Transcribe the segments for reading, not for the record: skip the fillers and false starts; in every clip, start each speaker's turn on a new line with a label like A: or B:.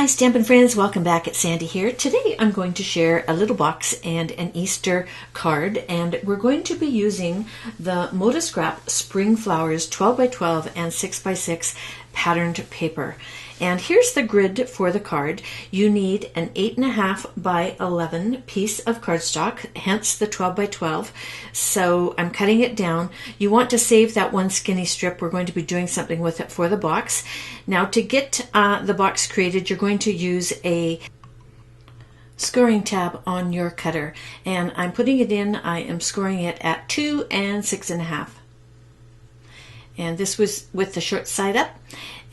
A: Hi Stampin' Friends, welcome back. It's Sandi here. Today I'm going to share a little box and an Easter card, and we're going to be using the ModaScrap Spring Flowers 12x12 and 6x6 patterned paper. And here's the grid for the card. You need an 8.5 by 11 piece of cardstock, hence the 12x12. So I'm cutting it down. You want to save that one skinny strip. We're going to be doing something with it for the box. Now to get the box created, you're going to use a scoring tab on your cutter. And I'm putting it in, I am scoring it at 2 and 6.5. And this was with the short side up.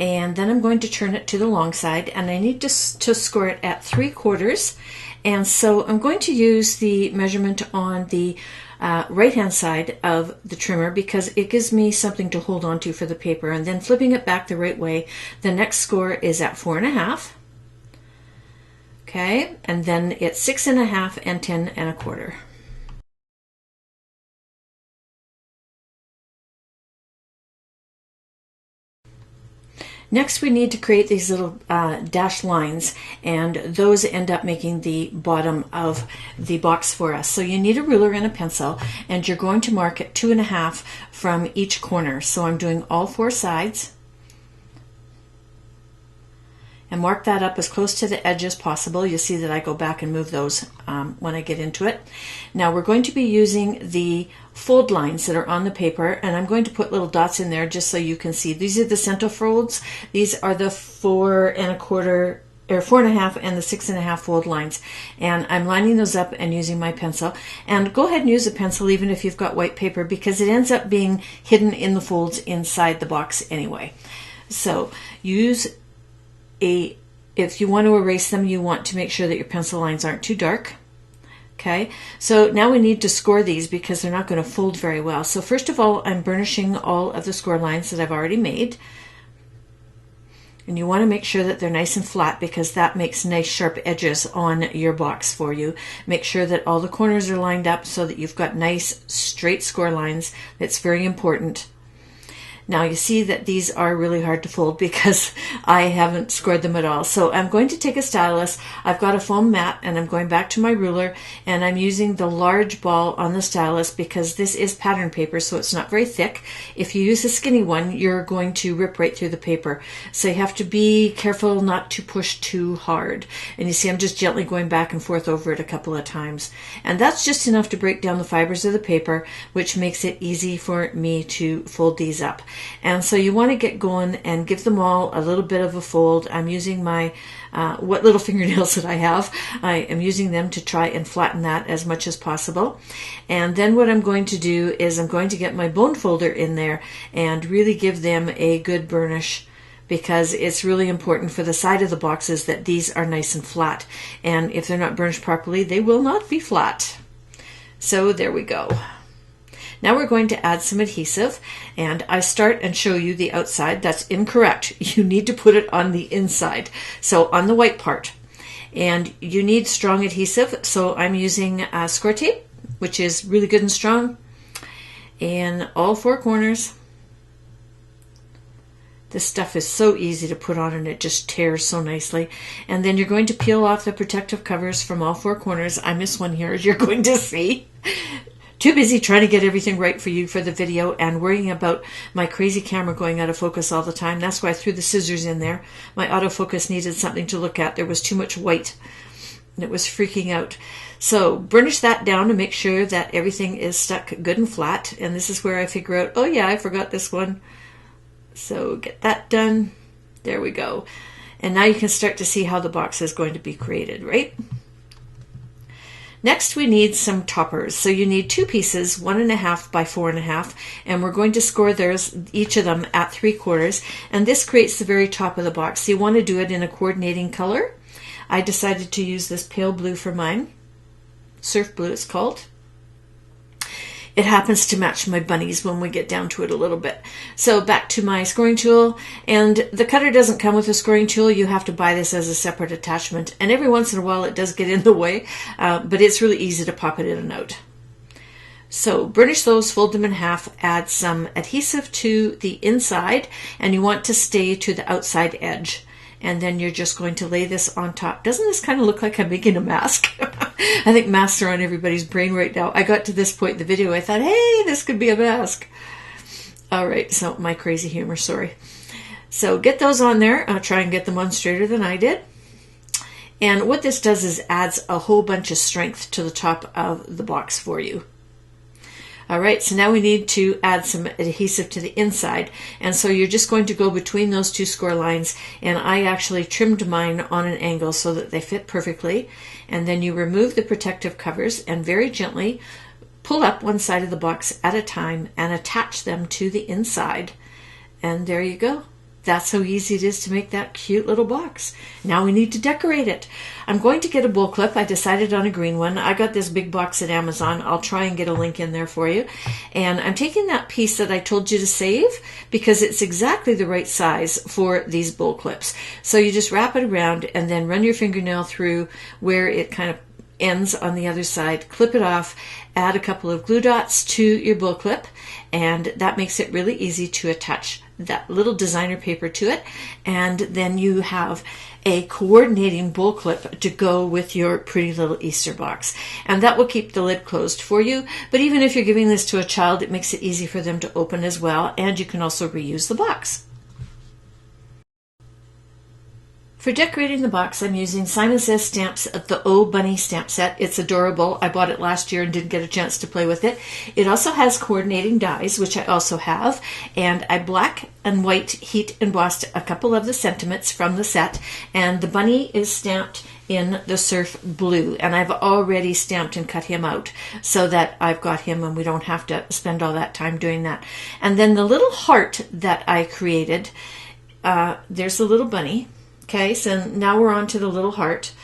A: And then I'm going to turn it to the long side, and I need to score it at 3/4. And so I'm going to use the measurement on the right hand side of the trimmer because it gives me something to hold on to for the paper. And then flipping it back the right way, the next score is at 4.5. Okay, and then it's 6.5 and 10.25. Next, we need to create these little dashed lines, and those end up making the bottom of the box for us. So you need a ruler and a pencil, and you're going to mark it 2.5 from each corner. So I'm doing all 4 sides, and mark that up as close to the edge as possible. You'll see that I go back and move those when I get into it. Now we're going to be using the fold lines that are on the paper, and I'm going to put little dots in there just so you can see. These are the center folds. These are the 4.25 or 4.5 and the 6.5 fold lines, and I'm lining those up and using my pencil. And go ahead and use a pencil even if you've got white paper, because it ends up being hidden in the folds inside the box anyway. So use if you want to erase them, you want to make sure that your pencil lines aren't too dark. Okay, so now we need to score these because they're not going to fold very well. So first of all, I'm burnishing all of the score lines that I've already made. And you want to make sure that they're nice and flat because that makes nice sharp edges on your box for you. Make sure that all the corners are lined up so that you've got nice straight score lines. That's very important. Now you see that these are really hard to fold because I haven't scored them at all. So I'm going to take a stylus. I've got a foam mat, and I'm going back to my ruler, and I'm using the large ball on the stylus because this is pattern paper, so it's not very thick. If you use a skinny one, you're going to rip right through the paper. So you have to be careful not to push too hard. And you see I'm just gently going back and forth over it a couple of times. And that's just enough to break down the fibers of the paper, which makes it easy for me to fold these up. And so you want to get going and give them all a little bit of a fold. I'm using my what little fingernails that I have. I am using them to try and flatten that as much as possible. And then what I'm going to do is I'm going to get my bone folder in there and really give them a good burnish, because it's really important for the side of the boxes that these are nice and flat. And if they're not burnished properly, they will not be flat. So there we go. Now we're going to add some adhesive, and I start and show you the outside. That's incorrect. You need to put it on the inside, so on the white part. And you need strong adhesive, so I'm using score tape, which is really good and strong, in all 4 corners. This stuff is so easy to put on, and it just tears so nicely. And then you're going to peel off the protective covers from all 4 corners. I miss one here, as you're going to see. Too busy trying to get everything right for you for the video and worrying about my crazy camera going out of focus all the time. That's why I threw the scissors in there. My autofocus needed something to look at. There was too much white, and it was freaking out. So burnish that down to make sure that everything is stuck good and flat. And this is where I figure out, oh yeah, I forgot this one. So get that done. There we go. And now you can start to see how the box is going to be created, right? Next, we need some toppers. So you need 2 pieces, 1.5 by 4.5, and we're going to score those, each of them, at 3/4. And this creates the very top of the box. So you want to do it in a coordinating color. I decided to use this pale blue for mine. Surf blue, it's called. It happens to match my bunnies when we get down to it a little bit. So back to my scoring tool, and the cutter doesn't come with a scoring tool. You have to buy this as a separate attachment, and every once in a while it does get in the way, but it's really easy to pop it in and out. So burnish those, fold them in half, add some adhesive to the inside, and you want to stay to the outside edge. and then you're just going to lay this on top. Doesn't this kind of look like I'm making a mask? I think masks are on everybody's brain right now. I got to this point in the video, I thought, hey, this could be a mask. All right, so my crazy humor, sorry. So get those on there. I'll try and get them on straighter than I did. And what this does is adds a whole bunch of strength to the top of the box for you. All right, so now we need to add some adhesive to the inside. And so you're just going to go between those two score lines. And I actually trimmed mine on an angle so that they fit perfectly. And then you remove the protective covers and very gently pull up one side of the box at a time and attach them to the inside. And there you go. That's how easy it is to make that cute little box. Now we need to decorate it. I'm going to get a bull clip. I decided on a green one. I got this big box at Amazon. I'll try and get a link in there for you. And I'm taking that piece that I told you to save because it's exactly the right size for these bull clips. So you just wrap it around and then run your fingernail through where it kind of ends on the other side, clip it off, add a couple of glue dots to your bull clip, and that makes it really easy to attach that little designer paper to it. And then you have a coordinating bull clip to go with your pretty little Easter box. And that will keep the lid closed for you. But even if you're giving this to a child, it makes it easy for them to open as well. And you can also reuse the box. For decorating the box, I'm using Simon Says Stamps, the O Bunny stamp set. It's adorable. I bought it last year and didn't get a chance to play with it. It also has coordinating dies, which I also have, and I black and white heat embossed a couple of the sentiments from the set, and the bunny is stamped in the surf blue, and I've already stamped and cut him out so that I've got him and we don't have to spend all that time doing that. And then the little heart that I created, there's the little bunny. Okay, so now we're on to the little heart.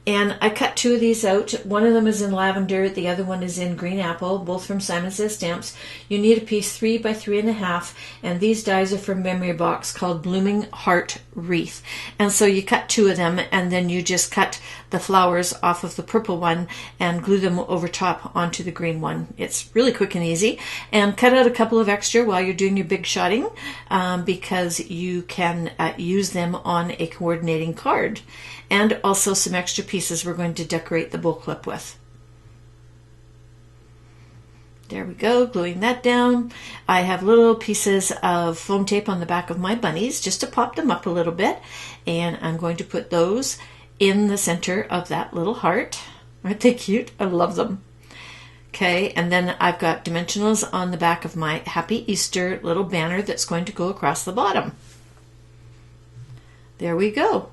A: And I cut two of these out. One of them is in lavender, the other one is in green apple, both from Simon Says Stamps. You need a piece 3 by 3.5, and these dies are from Memory Box called Blooming Heart Wreath. And so you cut two of them, and then you just cut the flowers off of the purple one and glue them over top onto the green one. It's really quick and easy. And cut out a couple of extra while you're doing your big shotting because you can use them on a coordinating card. And also some extra pieces we're going to decorate the bull clip with. There we go, gluing that down. I have little pieces of foam tape on the back of my bunnies just to pop them up a little bit. And I'm going to put those in the center of that little heart. Aren't they cute? I love them. Okay, and then I've got dimensionals on the back of my Happy Easter little banner that's going to go across the bottom. There we go.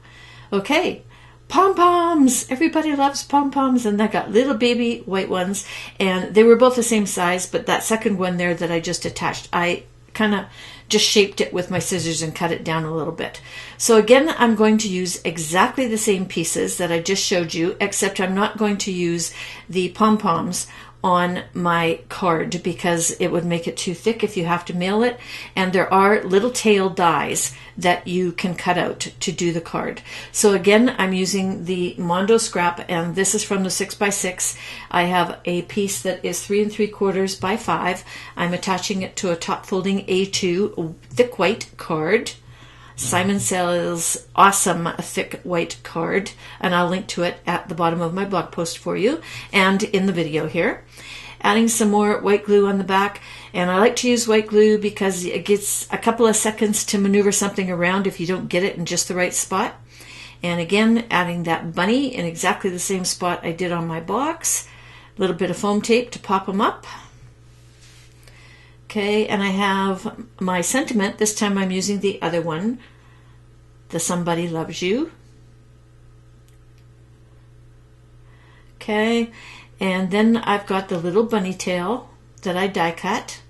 A: Okay, Pom-Poms! Everybody loves Pom-Poms, and I got little baby white ones, and they were both the same size, but that second one there that I just attached, I kind of just shaped it with my scissors and cut it down a little bit. So again, I'm going to use exactly the same pieces that I just showed you, except I'm not going to use the pom-poms on my card because it would make it too thick if you have to mail it. And there are little tail dies that you can cut out to do the card. So again, I'm using the ModaScrap, and this is from the 6x6. I have a piece that is 3 3/4 by 5. I'm attaching it to a top folding A2 thick white card. Simon Says awesome thick white card, and I'll link to it at the bottom of my blog post for you and in the video here. Adding some more white glue on the back, and I like to use white glue because it gets a couple of seconds to maneuver something around if you don't get it in just the right spot. And again, adding that bunny in exactly the same spot I did on my box. A little bit of foam tape to pop them up. Okay, and I have my sentiment. This time I'm using the other one, the Somebody Loves You. Okay, and then I've got the little bunny tail that I die cut,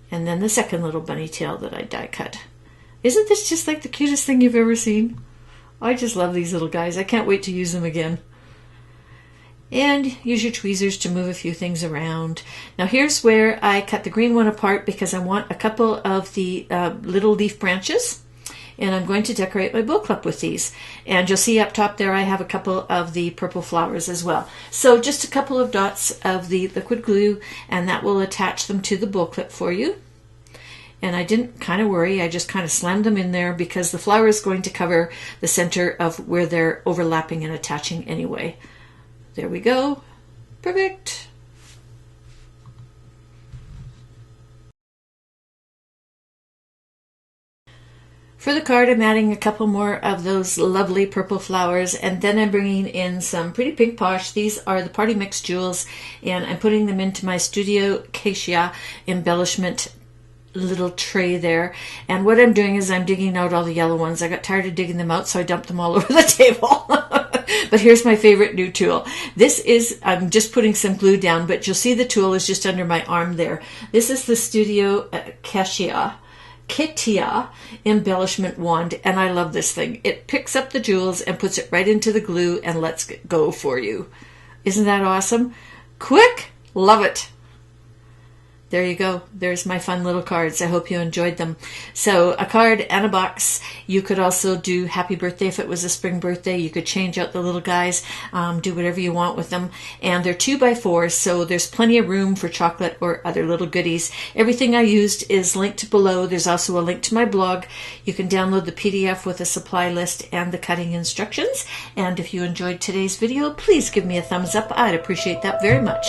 A: and then the second little bunny tail that I die cut. Isn't this just like the cutest thing you've ever seen? I just love these little guys. I can't wait to use them again. And use your tweezers to move a few things around. Now here's where I cut the green one apart because I want a couple of the little leaf branches, and I'm going to decorate my bow clip with these. And you'll see up top there I have a couple of the purple flowers as well. So just a couple of dots of the liquid glue, and that will attach them to the bow clip for you. And I didn't kind of worry. I just kind of slammed them in there because the flower is going to cover the center of where they're overlapping and attaching anyway. There we go. Perfect. For the card, I'm adding a couple more of those lovely purple flowers, and then I'm bringing in some pretty pink posh. These are the Party Mix jewels, and I'm putting them into my Studio Katia embellishment little tray there. And what I'm doing is I'm digging out all the yellow ones. I got tired of digging them out, so I dumped them all over the table. But here's my favorite new tool. This is, I'm just putting some glue down, but you'll see the tool is just under my arm there. This is the Studio Katia embellishment wand, and I love this thing. It picks up the jewels and puts it right into the glue and lets it go for you. Isn't that awesome? Quick, love it. There you go. There's my fun little cards. I hope you enjoyed them. So a card and a box. You could also do happy birthday if it was a spring birthday. You could change out the little guys, do whatever you want with them. And they're 2x4, so there's plenty of room for chocolate or other little goodies. Everything I used is linked below. There's also a link to my blog. You can download the PDF with a supply list and the cutting instructions. And if you enjoyed today's video, please give me a thumbs up. I'd appreciate that very much.